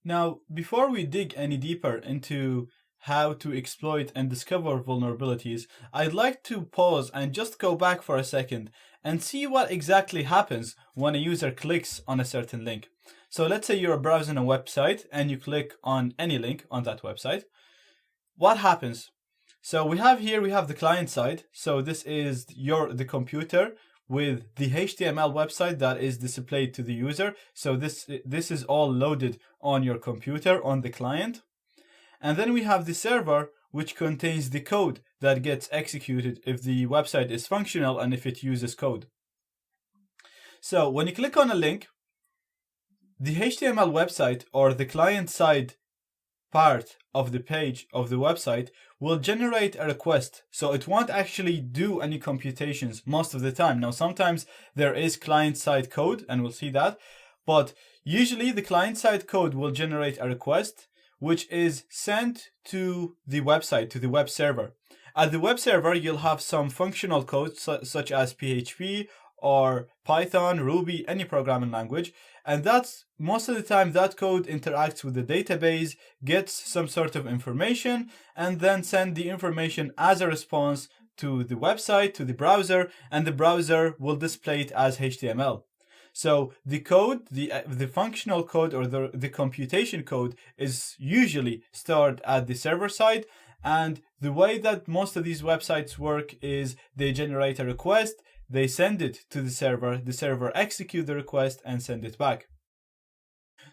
Now, before we dig any deeper into how to exploit and discover vulnerabilities, I'd like to pause and just go back for a second and see what exactly happens when a user clicks on a certain link. So let's say you're browsing a website and you click on any link on that website. What happens? So we have the client side. So this is the computer with the HTML website that is displayed to the user. So this is all loaded on your computer on the client. And then we have the server, which contains the code that gets executed if the website is functional and if it uses code. So when you click on a link, the HTML website or the client side part of the page of the website will generate a request. So it won't actually do any computations most of the time. Now, sometimes there is client-side code, and we'll see that, but usually the client-side code will generate a request, which is sent to the website, to the web server. At the web server, you'll have some functional code such as PHP or Python, Ruby, any programming language. And that's most of the time that code interacts with the database, gets some sort of information, and then send the information as a response to the website, to the browser, and the browser will display it as HTML. So the code, the functional code or the computation code is usually stored at the server side. And the way that most of these websites work is they generate a request, they send it to the server execute the request and send it back.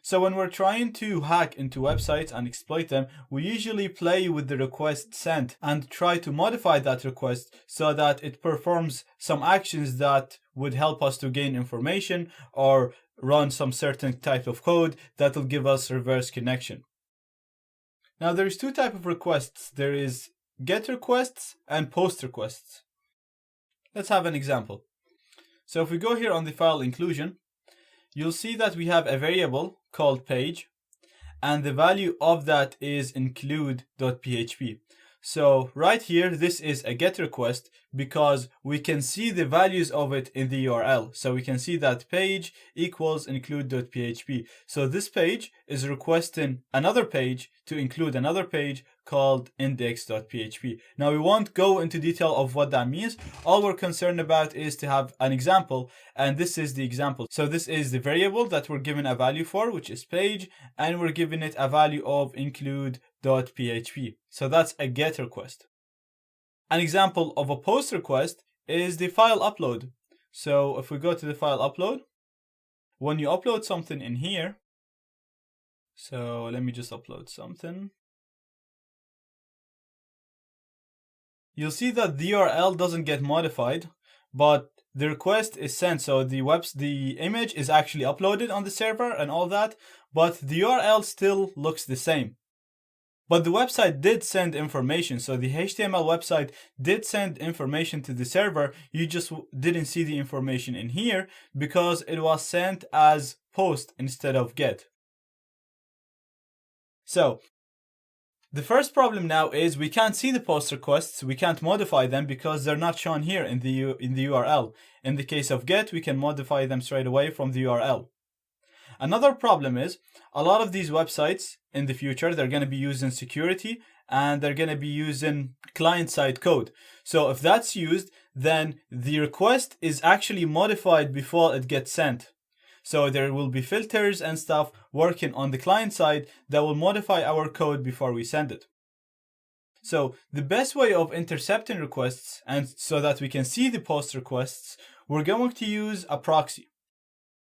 So when we're trying to hack into websites and exploit them, we usually play with the request sent and try to modify that request so that it performs some actions that would help us to gain information or run some certain type of code that will give us reverse connection. Now there's two types of requests. There is GET requests and POST requests. Let's have an example. So if we go here on the file inclusion, you'll see that we have a variable called page, and the value of that is include.php. So right here, this is a GET request because we can see the values of it in the URL. So we can see that page equals include.php. So this page is requesting another page to include another page called index.php. Now we won't go into detail of what that means. All we're concerned about is to have an example, and this is the example. So this is the variable that we're given a value for, which is page, and we're giving it a value of include.php. So that's a GET request. An example of a POST request is the file upload. So if we go to the file upload, when you upload something in here, so let me just upload something. You'll see that the URL doesn't get modified, but the request is sent. So the image is actually uploaded on the server and all that, but the URL still looks the same. But the website did send information. So the HTML website did send information to the server. You just didn't see the information in here because it was sent as POST instead of GET. So the first problem now is we can't see the POST requests. We can't modify them because they're not shown here in the URL. In the case of GET, we can modify them straight away from the URL. Another problem is a lot of these websites in the future, they're going to be using security and they're going to be using client-side code. So if that's used, then the request is actually modified before it gets sent. So there will be filters and stuff working on the client side that will modify our code before we send it. So the best way of intercepting requests and so that we can see the POST requests, we're going to use a proxy.